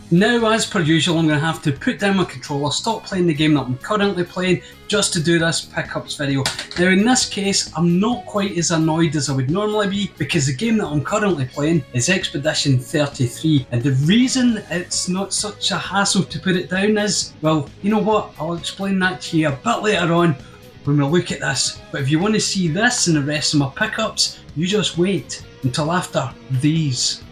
Now, as per usual, I'm going to have to put down my controller, stop playing the game that I'm currently playing, just to do this pickups video. Now in this case, I'm not quite as annoyed as I would normally be, because the game that I'm currently playing is Expedition 33, and the reason it's not such a hassle to put it down is, well, you know what, I'll explain that to you a bit later on when we look at this. But if you want to see this and the rest of my pickups, you just wait until after these.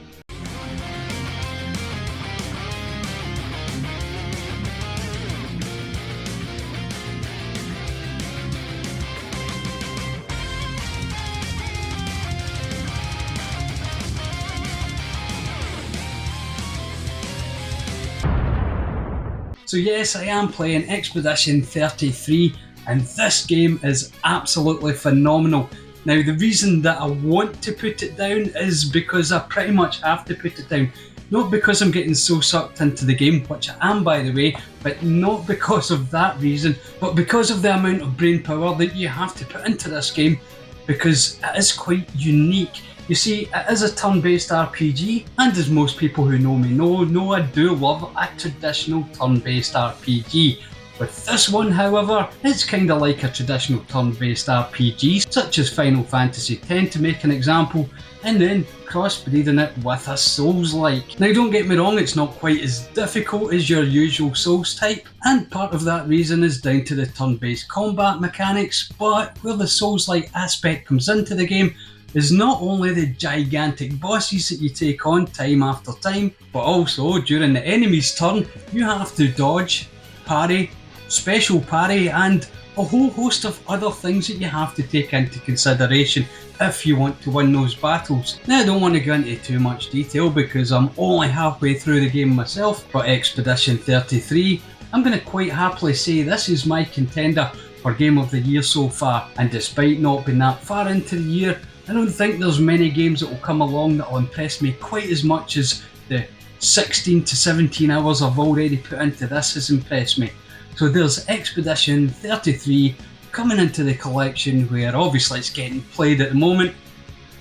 So yes, I am playing Expedition 33, and this game is absolutely phenomenal. Now the reason that I want to put it down is because I pretty much have to put it down. Not because I'm getting so sucked into the game, which I am by the way, but not because of that reason, but because of the amount of brain power that you have to put into this game, because it is quite unique. You see, it is a turn-based RPG, and as most people who know me know I do love a traditional turn-based RPG. With this one, however, it's kinda like a traditional turn-based RPG, such as Final Fantasy X to make an example, and then cross-breeding it with a Souls-like. Now don't get me wrong, it's not quite as difficult as your usual Souls type, and part of that reason is down to the turn-based combat mechanics, but where the Souls-like aspect comes into the game is not only the gigantic bosses that you take on time after time, but also during the enemy's turn you have to dodge, parry, special parry, and a whole host of other things that you have to take into consideration if you want to win those battles. Now I don't want to go into too much detail because I'm only halfway through the game myself, but Expedition 33, I'm going to quite happily say this is my contender for Game of the Year so far, and despite not being that far into the year, I don't think there's many games that will come along that will impress me quite as much as the 16 to 17 hours I've already put into this has impressed me. So there's Expedition 33 coming into the collection, where obviously it's getting played at the moment,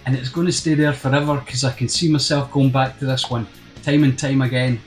and it's going to stay there forever because I can see myself going back to this one time and time again.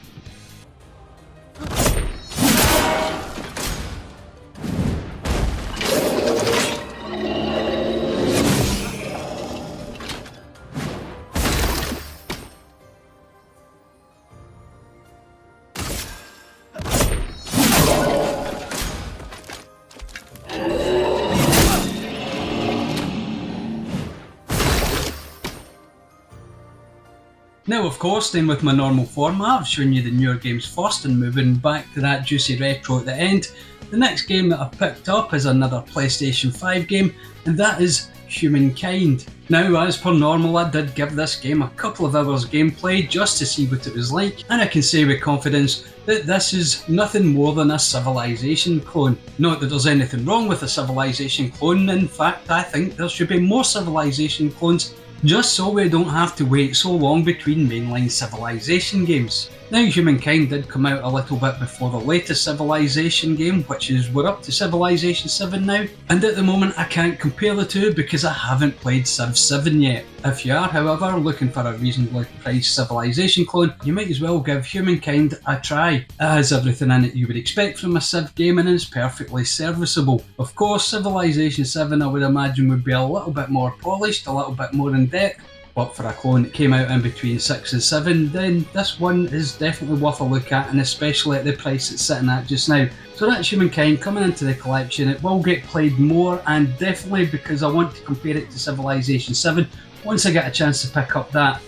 Now of course, staying with my normal format of showing you the newer games first and moving back to that juicy retro at the end, the next game that I've picked up is another PlayStation 5 game, and that is Humankind. Now as per normal, I did give this game a couple of hours gameplay just to see what it was like, and I can say with confidence that this is nothing more than a Civilization clone. Not that there's anything wrong with a Civilization clone, in fact I think there should be more Civilization clones, just so we don't have to wait so long between mainline Civilization games. Now Humankind did come out a little bit before the latest Civilization game, which is we're up to Civilization 7 now, and at the moment I can't compare the two because I haven't played Civ 7 yet. If you are however looking for a reasonably priced Civilization clone, you might as well give Humankind a try. It has everything in it you would expect from a Civ game and is perfectly serviceable. Of course Civilization 7 I would imagine would be a little bit more polished, a little bit more in depth, but for a clone that came out in between 6 and 7, then this one is definitely worth a look at, and especially at the price it's sitting at just now. So that's Humankind coming into the collection. It will get played more, and definitely because I want to compare it to Civilization 7 once I get a chance to pick up that.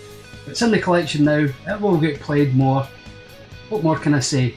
It's in the collection now, it will get played more. What more can I say?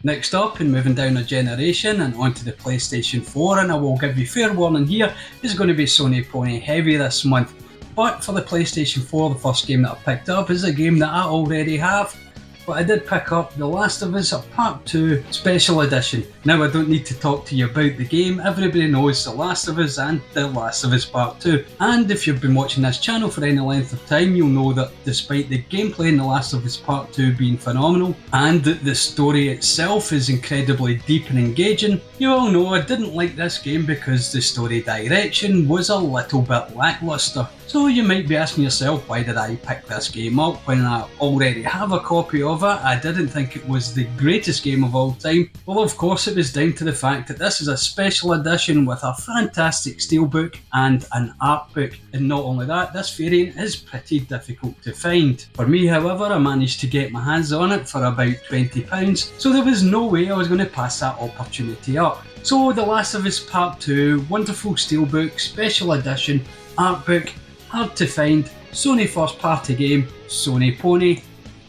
Next up, and moving down a generation and onto the PlayStation 4, and I will give you fair warning here, is going to be Sony Pony heavy this month. But for the PlayStation 4, the first game that I picked up is a game that I already have. but I did pick up The Last of Us Part 2 Special Edition. Now I don't need to talk to you about the game, everybody knows The Last of Us and The Last of Us Part 2. And if you've been watching this channel for any length of time, you'll know that despite the gameplay in The Last of Us Part 2 being phenomenal, and that the story itself is incredibly deep and engaging, you all know I didn't like this game because the story direction was a little bit lackluster. So you might be asking yourself, why did I pick this game up when I already have a copy of it? I didn't think it was the greatest game of all time. Well, of course it was down to the fact that this is a special edition with a fantastic steelbook and an art book. And not only that, this variant is pretty difficult to find. For me, however, I managed to get my hands on it for about £20, so there was no way I was going to pass that opportunity up. So The Last of Us Part 2, wonderful steelbook, special edition, art book, hard to find, Sony first party game, Sony Pony.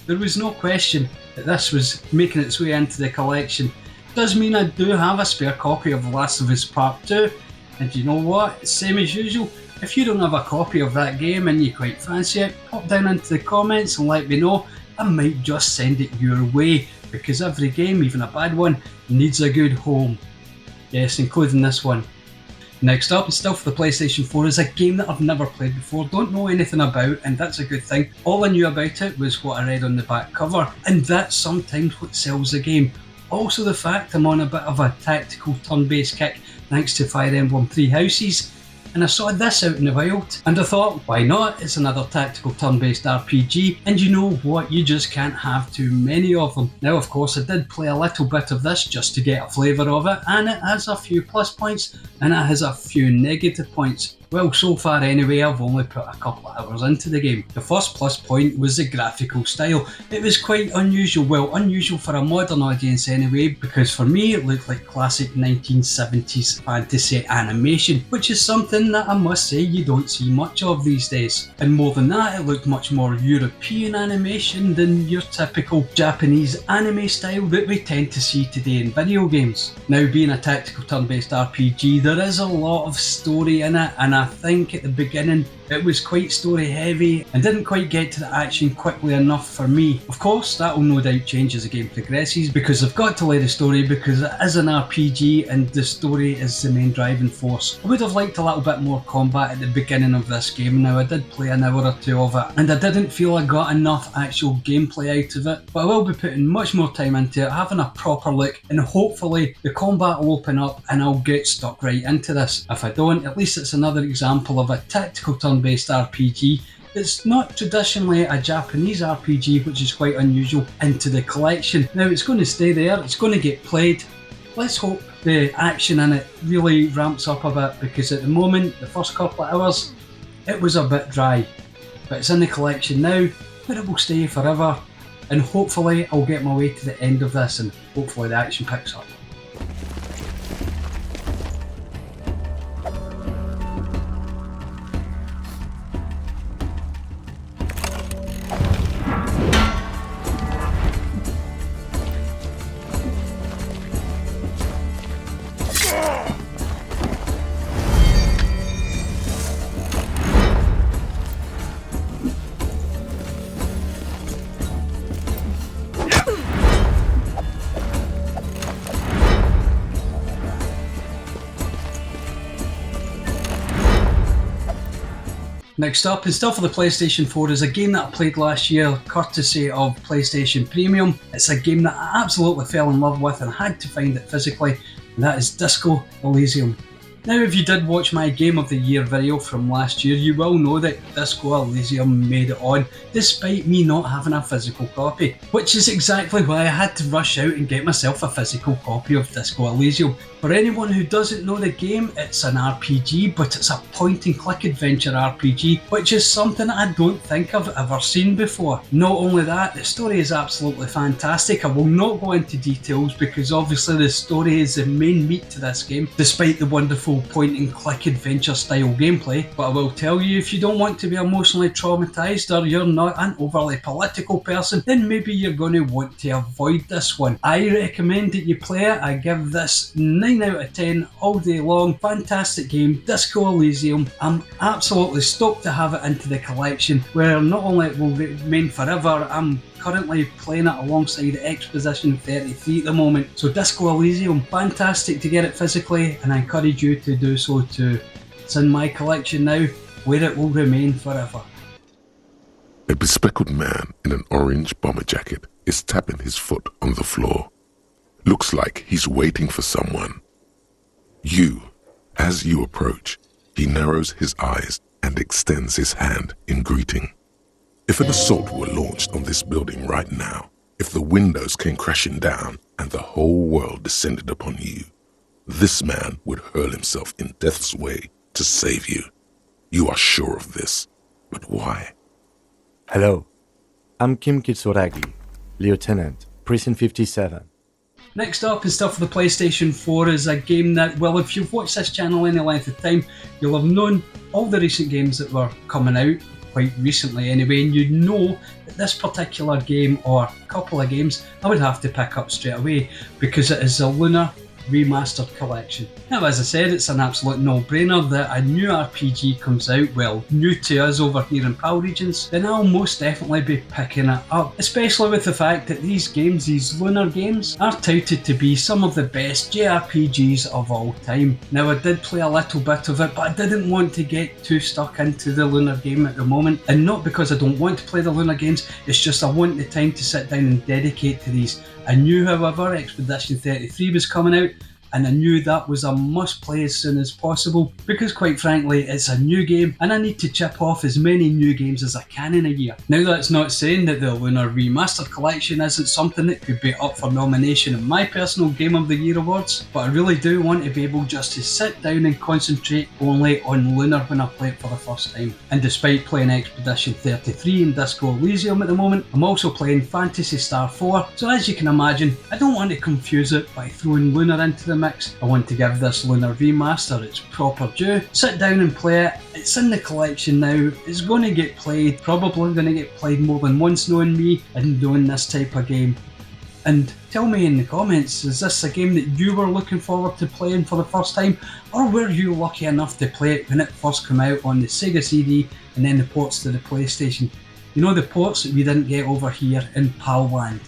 There was no question that this was making its way into the collection. Does mean I do have a spare copy of The Last of Us Part 2, and you know what, same as usual, if you don't have a copy of that game and you quite fancy it, pop down into the comments and let me know. I might just send it your way, because every game, even a bad one, needs a good home. Yes, including this one. Next up, still for the PlayStation 4, is a game that I've never played before, don't know anything about, and that's a good thing. All I knew about it was what I read on the back cover, and that's sometimes what sells a game. Also the fact I'm on a bit of a tactical turn-based kick thanks to Fire Emblem Three Houses, and I saw this out in the wild, and I thought, why not? It's another tactical turn-based RPG, and you know what, you just can't have too many of them. Now of course I did play a little bit of this just to get a flavour of it, and it has a few plus points, and it has a few negative points. Well, so far anyway, I've only put a couple of hours into the game. The first plus point was the graphical style. It was quite unusual, well, unusual for a modern audience anyway, because for me it looked like classic 1970s fantasy animation, which is something that I must say you don't see much of these days. And more than that, it looked much more European animation than your typical Japanese anime style that we tend to see today in video games. Now, being a tactical turn-based RPG, there is a lot of story in it, and I think at the beginning it was quite story heavy and didn't quite get to the action quickly enough for me. Of course, that will no doubt change as the game progresses, because I've got to lay the story, because it is an RPG and the story is the main driving force. I would have liked a little bit more combat at the beginning of this game. Now I did play an hour or two of it and I didn't feel I got enough actual gameplay out of it, but I will be putting much more time into it, having a proper look, and hopefully the combat will open up and I'll get stuck right into this. If I don't, at least it's another example of a tactical turn-based RPG. It's not traditionally a Japanese RPG, which is quite unusual, into the collection. Now it's going to stay there, it's going to get played. Let's hope the action in it really ramps up a bit, because at the moment, the first couple of hours, it was a bit dry. But it's in the collection now, but it will stay forever, and hopefully I'll get my way to the end of this and hopefully the action picks up. Next up, and still for the PlayStation 4, is a game that I played last year, courtesy of PlayStation Premium. It's a game that I absolutely fell in love with and had to find it physically, and that is Disco Elysium. Now, if you did watch my Game of the Year video from last year, you will know that Disco Elysium made it on, despite me not having a physical copy. Which is exactly why I had to rush out and get myself a physical copy of Disco Elysium. For anyone who doesn't know the game, it's an RPG, but it's a point-and-click adventure RPG, which is something I don't think I've ever seen before. Not only that, the story is absolutely fantastic. I will not go into details because obviously the story is the main meat to this game, despite the wonderful point-and-click adventure style gameplay. But I will tell you, if you don't want to be emotionally traumatised or you're not an overly political person, then maybe you're going to want to avoid this one. I recommend that you play it. I give this 9 out of 10 all day long. Fantastic game, Disco Elysium. I'm absolutely stoked to have it into the collection, where not only it will remain forever, I'm currently playing it alongside Exposition 33 at the moment. So Disco Elysium, fantastic to get it physically, and I encourage you to do so too. It's in my collection now, where it will remain forever. A bespectacled man in an orange bomber jacket is tapping his foot on the floor. Looks like he's waiting for someone. As you approach, he narrows his eyes and extends his hand in greeting. If an assault were launched on this building right now, if the windows came crashing down and the whole world descended upon you, this man would hurl himself in death's way to save you. You are sure of this, but why? Hello, I'm Kim Kitsuragi, Lieutenant, Prison 57. Next up is stuff for the PlayStation 4 is a game that, well, if you've watched this channel any length of time, you'll have known all the recent games that were coming out, quite recently anyway, and you'd know that this particular game, or a couple of games, I would have to pick up straight away, because it is the Lunar Remastered collection. Now, as I said, it's an absolute no-brainer that a new RPG comes out, well, new to us over here in PAL regions, then I'll most definitely be picking it up, especially with the fact that these games, these Lunar games, are touted to be some of the best JRPGs of all time. Now, I did play a little bit of it, but I didn't want to get too stuck into the Lunar game at the moment, and not because I don't want to play the Lunar games, it's just I want the time to sit down and dedicate to these. I knew, however, Expedition 33 was coming out, and I knew that was a must play as soon as possible, because quite frankly it's a new game and I need to chip off as many new games as I can in a year. Now, that's not saying that the Lunar Remastered collection isn't something that could be up for nomination in my personal Game of the Year awards, but I really do want to be able just to sit down and concentrate only on Lunar when I play it for the first time. And despite playing Expedition 33 and Disco Elysium at the moment, I'm also playing Phantasy Star 4, so as you can imagine, I don't want to confuse it by throwing Lunar into the mix. I want to give this Lunar Remaster its proper due, sit down and play it. It's in the collection now, it's going to get played, probably going to get played more than once knowing me and doing this type of game. And tell me in the comments, is this a game that you were looking forward to playing for the first time, or were you lucky enough to play it when it first came out on the Sega CD and then the ports to the PlayStation? You know, the ports that we didn't get over here in PAL land.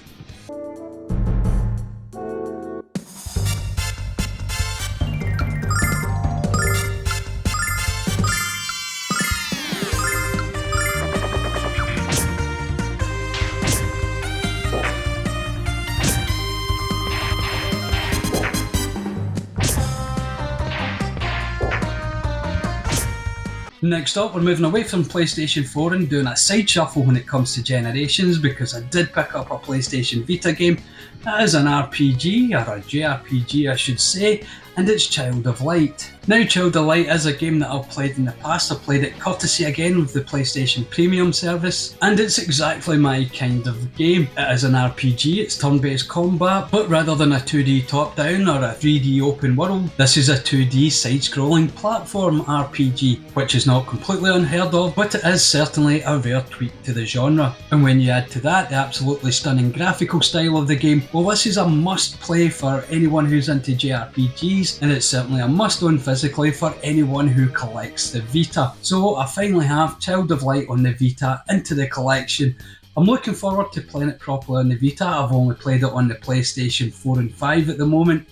Next up, we're moving away from PlayStation 4 and doing a side shuffle when it comes to generations, because I did pick up a PlayStation Vita game that is an RPG, or a JRPG I should say, and it's Child of Light. Now, Child of Light is a game that I've played in the past. I've played it courtesy again with the PlayStation Premium service, and it's exactly my kind of game. It is an RPG, it's turn-based combat, but rather than a 2D top-down or a 3D open world, this is a 2D side-scrolling platform RPG, which is not completely unheard of, but it is certainly a rare tweak to the genre. And when you add to that the absolutely stunning graphical style of the game, well, this is a must-play for anyone who's into JRPGs, and it's certainly a must-own physically for anyone who collects the Vita. So I finally have Child of Light on the Vita into the collection. I'm looking forward to playing it properly on the Vita. I've only played it on the PlayStation 4 and 5 at the moment.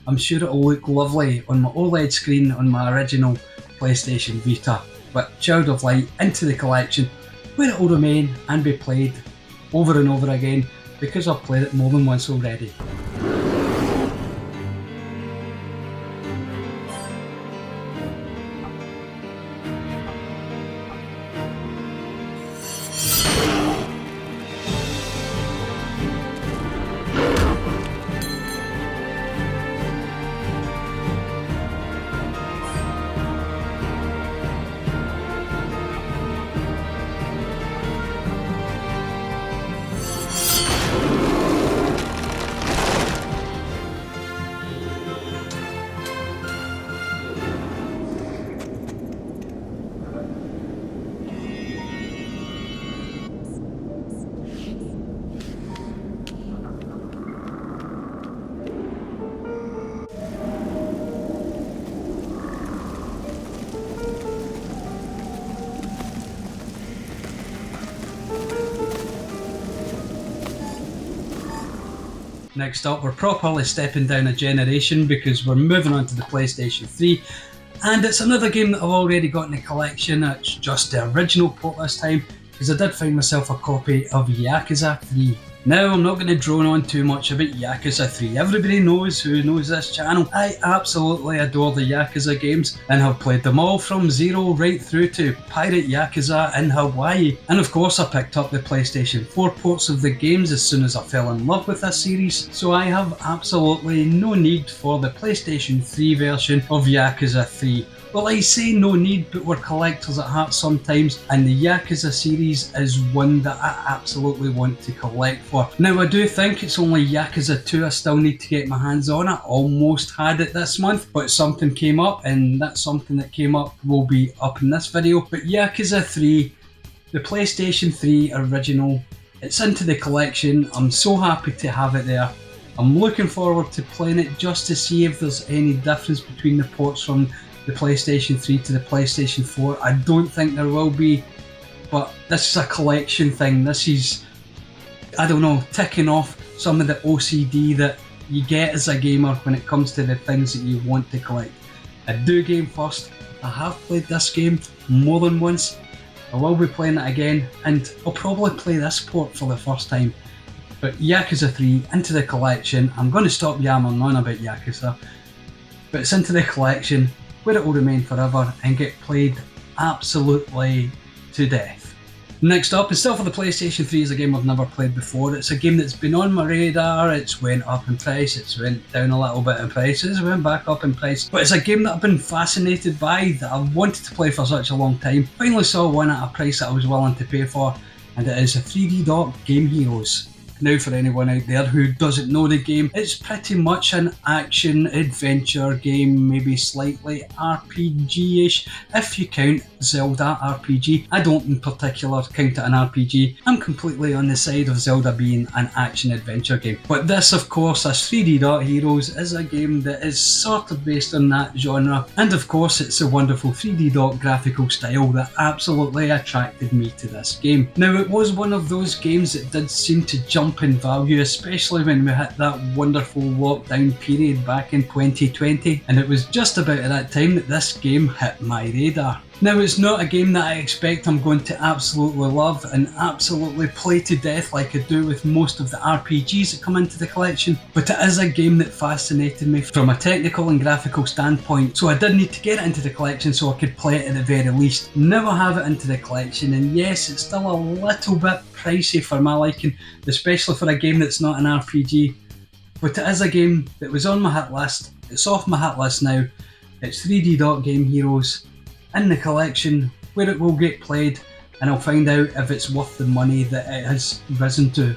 I'm sure it'll look lovely on my OLED screen on my original PlayStation Vita. But Child of Light into the collection, where it will remain and be played over and over again, because I've played it more than once already. Next up, we're properly stepping down a generation because we're moving on to the PlayStation 3. And it's another game that I've already got in the collection. It's just the original port this time, because I did find myself a copy of Yakuza 3. Now, I'm not going to drone on too much about Yakuza 3. Everybody knows who knows this channel. I absolutely adore the Yakuza games and have played them all from zero right through to Pirate Yakuza in Hawaii. And of course, I picked up the PlayStation 4 ports of the games as soon as I fell in love with this series, so I have absolutely no need for the PlayStation 3 version of Yakuza 3. Well, I say no need, but we're collectors at heart sometimes, and the Yakuza series is one that I absolutely want to collect for. Now, I do think it's only Yakuza 2 I still need to get my hands on. I almost had it this month, but something came up, and that something that came up will be up in this video. But Yakuza 3, the PlayStation 3 original, it's into the collection. I'm so happy to have it there. I'm looking forward to playing it just to see if there's any difference between the ports from the PlayStation 3 to the PlayStation 4. I don't think there will be, but this is a collection thing. This is, I don't know, ticking off some of the OCD that you get as a gamer when it comes to the things that you want to collect. I do game first. I have played this game more than once. I will be playing it again, and I'll probably play this port for the first time. But Yakuza 3 into the collection. I'm going to stop yammering on about Yakuza, but it's into the collection, where it will remain forever and get played absolutely to death. Next up is still for the PlayStation 3. Is a game I've never played before. It's a game that's been on my radar. It's went up in price, it's went down a little bit in price, it's went back up in price. But it's a game that I've been fascinated by, that I've wanted to play for such a long time. Finally saw one at a price that I was willing to pay for, and it is a 3D dot Game Heroes. Now, for anyone out there who doesn't know the game, it's pretty much an action-adventure game, maybe slightly RPG-ish, if you count Zelda RPG. I don't in particular count it an RPG. I'm completely on the side of Zelda being an action-adventure game. But this, of course, this 3D Dot Heroes, is a game that is sort of based on that genre. And of course, it's a wonderful 3D Dot graphical style that absolutely attracted me to this game. Now, it was one of those games that did seem to jump in value, especially when we hit that wonderful lockdown period back in 2020, and it was just about at that time that this game hit my radar. Now, it's not a game that I expect I'm going to absolutely love and absolutely play to death like I do with most of the RPGs that come into the collection, but it is a game that fascinated me from a technical and graphical standpoint, so I did need to get it into the collection so I could play it at the very least. Now I have it into the collection, and yes, it's still a little bit pricey for my liking, especially for a game that's not an RPG, but it is a game that was on my hit list. It's off my hit list now. It's 3D Dot Game Heroes in the collection, where it will get played, and I'll find out if it's worth the money that it has risen to.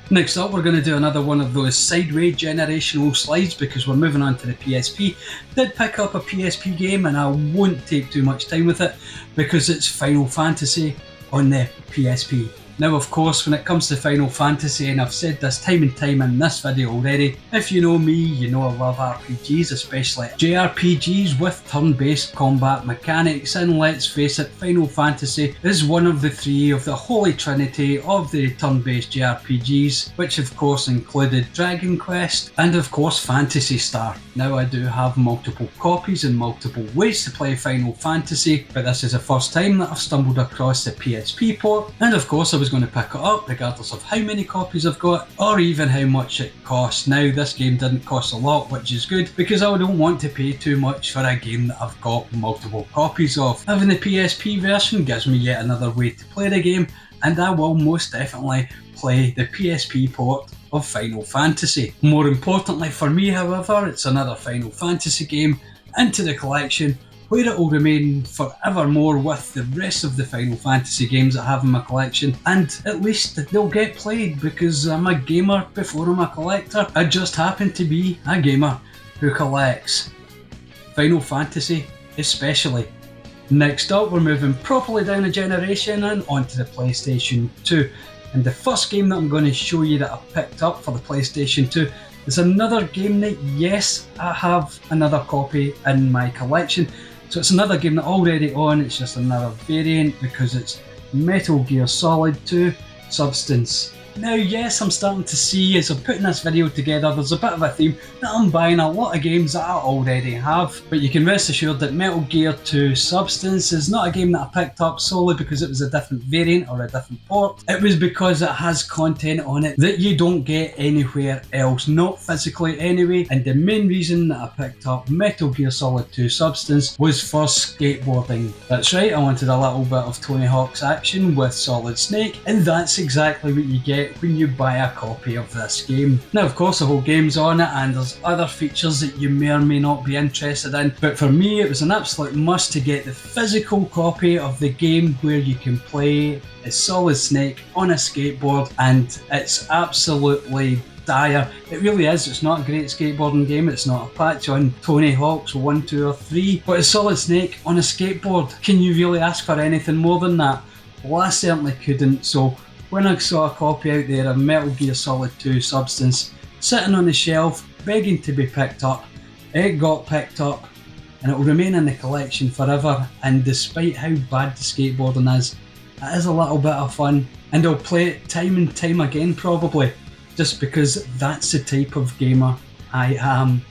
Next up, we're going to do another one of those sideways generational slides because we're moving on to the PSP. Did pick up a PSP game, and I won't take too much time with it because it's Final Fantasy on the PSP. Now, of course, when it comes to Final Fantasy, and I've said this time and time in this video already, if you know me, you know I love RPGs, especially JRPGs with turn-based combat mechanics, and let's face it, Final Fantasy is one of the three of the holy trinity of the turn-based JRPGs, which of course included Dragon Quest and of course Phantasy Star. Now, I do have multiple copies and multiple ways to play Final Fantasy, but this is the first time that I've stumbled across the PSP port, and of course I was going to pick it up regardless of how many copies I've got or even how much it costs. Now, this game didn't cost a lot, which is good because I don't want to pay too much for a game that I've got multiple copies of. Having the PSP version gives me yet another way to play the game, and I will most definitely play the PSP port of Final Fantasy. More importantly for me, however, it's another Final Fantasy game into the collection, where it will remain forevermore with the rest of the Final Fantasy games that I have in my collection, and at least they'll get played because I'm a gamer before I'm a collector. I just happen to be a gamer who collects Final Fantasy especially. Next up, we're moving properly down a generation and onto the PlayStation 2, and the first game that I'm going to show you that I picked up for the PlayStation 2 is another game that, yes, I have another copy in my collection. So it's another game that already on, it's just another variant because it's Metal Gear Solid 2 Substance. Now yes, I'm starting to see as I'm putting this video together there's a bit of a theme that I'm buying a lot of games that I already have, but you can rest assured that Metal Gear 2 Substance is not a game that I picked up solely because it was a different variant or a different port. It was because it has content on it that you don't get anywhere else, not physically anyway, and the main reason that I picked up Metal Gear Solid 2 Substance was for skateboarding. That's right, I wanted a little bit of Tony Hawk's action with Solid Snake, and that's exactly what you get when you buy a copy of this game. Now of course the whole game's on it and there's other features that you may or may not be interested in, but for me it was an absolute must to get the physical copy of the game where you can play as Solid Snake on a skateboard, and it's absolutely dire. It really is. It's not a great skateboarding game, it's not a patch on Tony Hawk's 1, 2 or 3, but it's Solid Snake on a skateboard. Can you really ask for anything more than that? Well, I certainly couldn't, so when I saw a copy out there of Metal Gear Solid 2 Substance sitting on the shelf begging to be picked up, it got picked up and it will remain in the collection forever, and despite how bad the skateboarding is, it is a little bit of fun, and I'll play it time and time again probably, just because that's the type of gamer I am.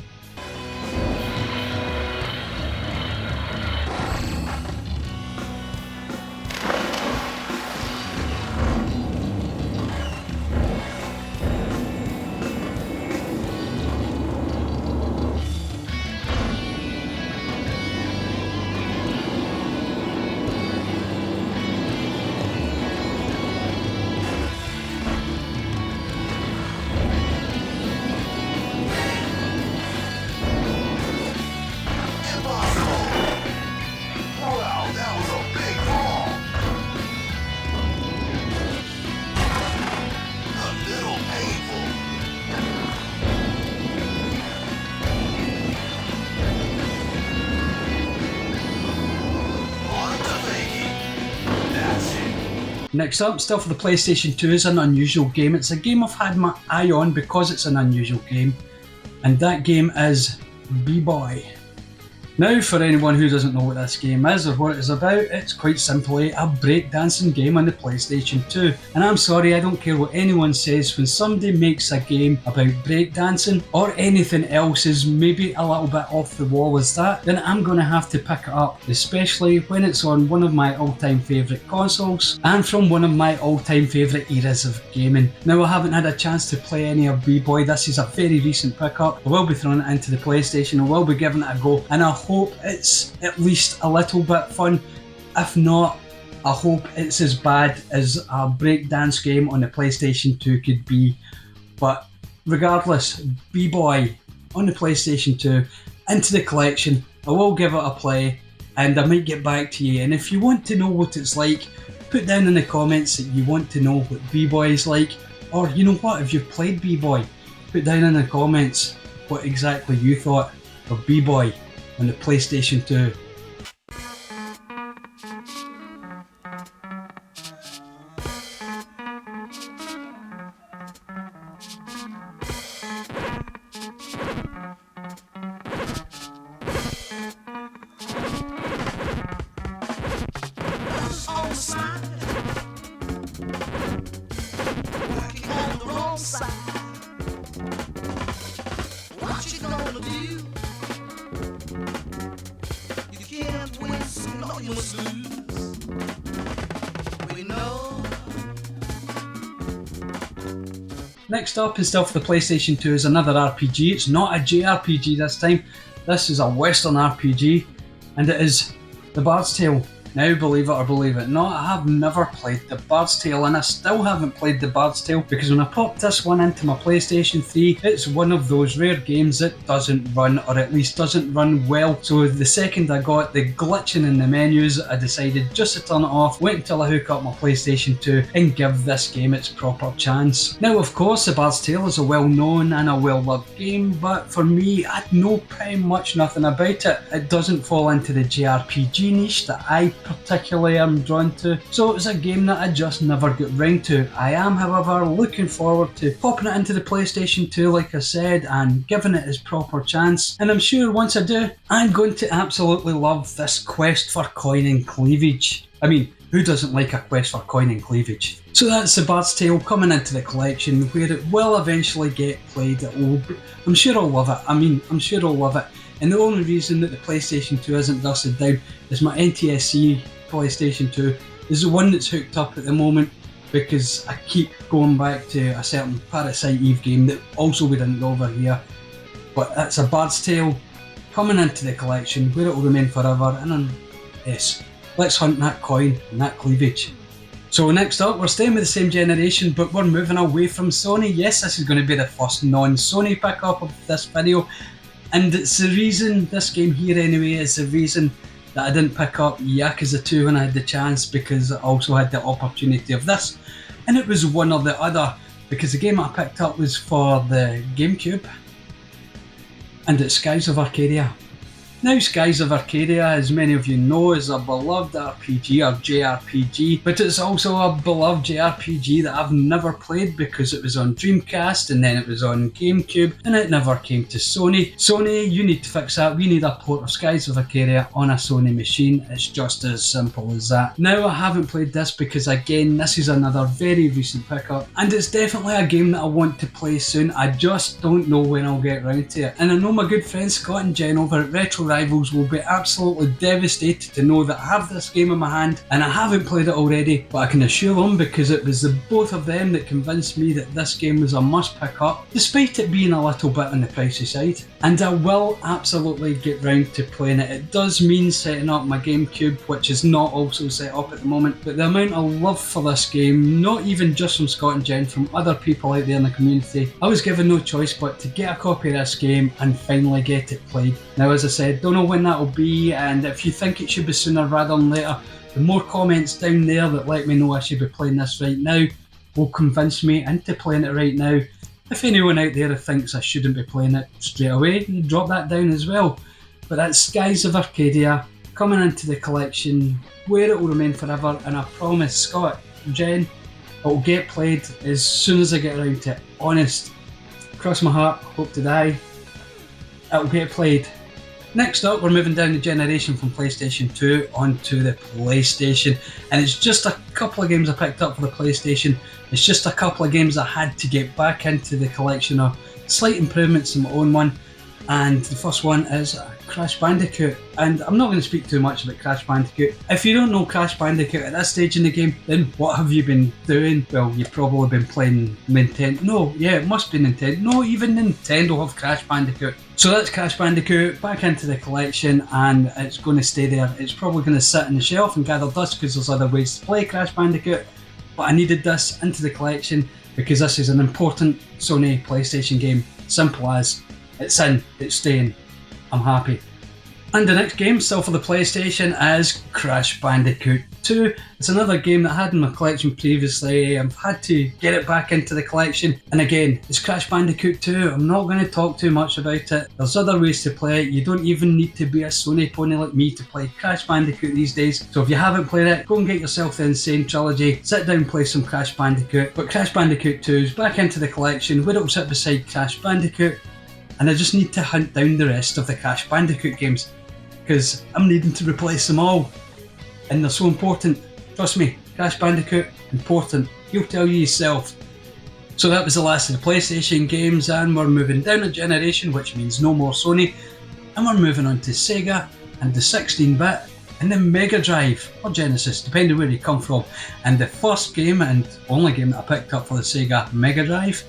Next up, still for the PlayStation 2 is an unusual game. It's a game I've had my eye on because it's an unusual game, and that game is BBoy. Now, for anyone who doesn't know what this game is or what it is about, it's quite simply a breakdancing game on the PlayStation 2. And I'm sorry, I don't care what anyone says, when somebody makes a game about breakdancing or anything else is maybe a little bit off the wall as that, then I'm going to have to pick it up, especially when it's on one of my all-time favourite consoles and from one of my all-time favourite eras of gaming. Now, I haven't had a chance to play any of BBoy. This is a very recent pickup. I will be throwing it into the PlayStation, I will be giving it a go, and I hope it's at least a little bit fun. If not, I hope it's as bad as a breakdance game on the PlayStation 2 could be. But regardless, BBoy on the PlayStation 2 into the collection. I will give it a play and I might get back to you. And if you want to know what it's like, put down in the comments that you want to know what BBoy is like, or you know what, if you've played BBoy, put down in the comments what exactly you thought of BBoy on the PlayStation 2. What you gonna do? You must lose. We know. Next up is still for the PlayStation 2 is another RPG. It's not a JRPG this time. This is a Western RPG, and it is the Bards Tale. Now, believe it or believe it not, I have never played the Bards Tale, and I still haven't played the Bards Tale because when I popped this one into my PlayStation 3, it's one of those rare games that doesn't run, or at least doesn't run well. So the second I got the glitching in the menus, I decided just to turn it off, wait until I hook up my PlayStation 2 and give this game its proper chance. Now, of course, the Bards Tale is a well-known and a well-loved game, but for me, I know pretty much nothing about it. It doesn't fall into the JRPG niche that I particularly am drawn to, so it's a game that I just never got round to. I am, however, looking forward to popping it into the PlayStation 2 like I said and giving it its proper chance, and I'm sure once I do, I'm going to absolutely love this quest for coin and cleavage. I mean, Who doesn't like a quest for coin and cleavage? So that's the Bards Tale coming into the collection, where it will eventually get played. I'm sure I'll love it. I'm sure I'll love it. And the only reason that the PlayStation 2 isn't dusted down is my NTSC PlayStation 2 is the one that's hooked up at the moment, because I keep going back to a certain Parasite Eve game that also we didn't go over here. But that's a Bards Tale coming into the collection, where it will remain forever. And then, yes, let's hunt that coin and that cleavage. So next up, we're staying with the same generation, but we're moving away from Sony. Yes, this is going to be the first non-Sony pickup of this video, and it's the reason, this game here anyway, is the reason that I didn't pick up Yakuza 2 when I had the chance, because I also had the opportunity of this, and it was one or the other, because the game I picked up was for the GameCube, and it's Skies of Arcadia. Now, Skies of Arcadia, as many of you know, is a beloved RPG or JRPG, but it's also a beloved JRPG that I've never played because it was on Dreamcast and then it was on GameCube and it never came to Sony. Sony, you need to fix that. We need a port of Skies of Arcadia on a Sony machine. It's just as simple as that. Now, I haven't played this because, again, this is another very recent pickup, and it's definitely a game that I want to play soon. I just don't know when I'll get around to it. And I know my good friends Scott and Jen over at Retro Rivals will be absolutely devastated to know that I have this game in my hand and I haven't played it already, but I can assure them, because it was the both of them that convinced me that this game was a must pick up, despite it being a little bit on the pricey side. And I will absolutely get round to playing it. It does mean setting up my GameCube, which is not also set up at the moment, but the amount of love for this game, not even just from Scott and Jen, from other people out there in the community, I was given no choice but to get a copy of this game and finally get it played. Now, as I said, don't know when that'll be, and if you think it should be sooner rather than later, the more comments down there that let me know I should be playing this right now will convince me into playing it right now. If anyone out there thinks I shouldn't be playing it straight away, drop that down as well. But that's Skies of Arcadia coming into the collection, where it will remain forever, and I promise Scott and Jen, it will get played as soon as I get around to it. Honest, cross my heart, hope to die, it will get played. Next up, we're moving down the generation from PlayStation 2 onto the PlayStation, and it's just a couple of games I picked up for the PlayStation. It's just a couple of games I had to get back into the collection, or slight improvements in my own one, and the first one is Crash Bandicoot. And I'm not going to speak too much about Crash Bandicoot. If you don't know Crash Bandicoot at this stage in the game, then what have you been doing? Well, you've probably been playing Nintendo. No, yeah, it must be Nintendo. No, even Nintendo have Crash Bandicoot. So that's Crash Bandicoot back into the collection, and it's going to stay there. It's probably going to sit on the shelf and gather dust because there's other ways to play Crash Bandicoot, but I needed this into the collection because this is an important Sony PlayStation game. Simple as, it's in, it's staying, I'm happy. And the next game, still for the PlayStation, is Crash Bandicoot 2. It's another game that I had in my collection previously. I've had to get it back into the collection. And again, it's Crash Bandicoot 2. I'm not going to talk too much about it. There's other ways to play it. You don't even need to be a Sony pony like me to play Crash Bandicoot these days. So if you haven't played it, go and get yourself the Insane Trilogy. Sit down and play some Crash Bandicoot. But Crash Bandicoot 2 is back into the collection, where it will sit beside Crash Bandicoot. And I just need to hunt down the rest of the Crash Bandicoot games, because I'm needing to replace them all, and they're so important. Trust me, Crash Bandicoot, important. You'll tell you yourself. So that was the last of the PlayStation games, and we're moving down a generation, which means no more Sony, and we're moving on to Sega and the 16-bit and the Mega Drive, or Genesis, depending where you come from. And the first game and only game that I picked up for the Sega Mega Drive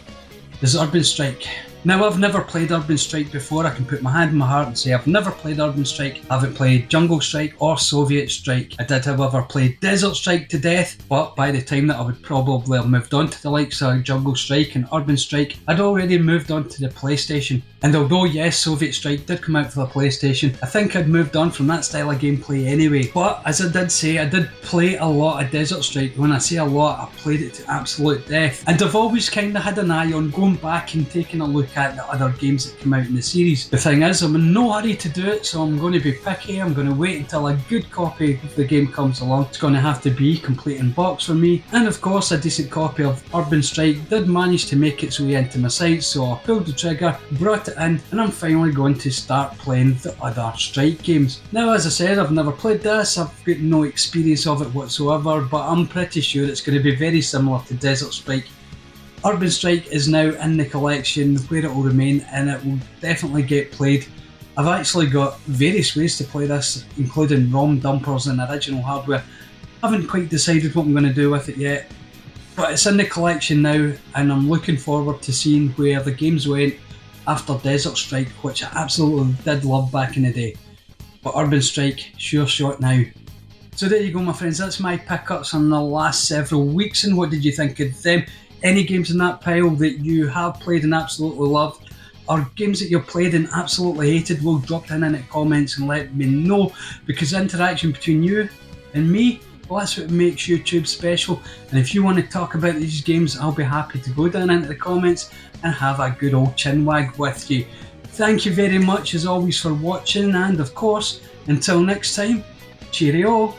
is Urban Strike. Now, I've never played Urban Strike before. I can put my hand in my heart and say I've never played Urban Strike. I haven't played Jungle Strike or Soviet Strike. I did, however, play Desert Strike to death, but by the time that I would probably have moved on to the likes of Jungle Strike and Urban Strike, I'd already moved on to the PlayStation. And although, yes, Soviet Strike did come out for the PlayStation, I think I'd moved on from that style of gameplay anyway. But as I did say, I did play a lot of Desert Strike. When I say a lot, I played it to absolute death. And I've always kind of had an eye on going back and taking a look look at the other games that come out in the series. The thing is, I'm in no hurry to do it, so I'm going to be picky. I'm going to wait until a good copy of the game comes along. It's going to have to be complete in box for me, and of course a decent copy of Urban Strike did manage to make its way into my sight, so I pulled the trigger, brought it in, and I'm finally going to start playing the other Strike games. Now, as I said, I've never played this, I've got no experience of it whatsoever, but I'm pretty sure it's going to be very similar to Desert Strike. Urban Strike is now in the collection where it will remain, and it will definitely get played. I've actually got various ways to play this, including ROM dumpers and original hardware. I haven't quite decided what I'm going to do with it yet, but it's in the collection now, and I'm looking forward to seeing where the games went after Desert Strike, which I absolutely did love back in the day. But Urban Strike, sure shot now. So there you go, my friends, that's my pickups on the last several weeks, and what did you think of them? Any games in that pile that you have played and absolutely loved, or games that you've played and absolutely hated? Well, drop it in the comments and let me know, because interaction between you and me, well, that's what makes YouTube special. And if you want to talk about these games, I'll be happy to go down into the comments and have a good old chinwag with you. Thank you very much as always for watching, and of course, until next time, cheerio!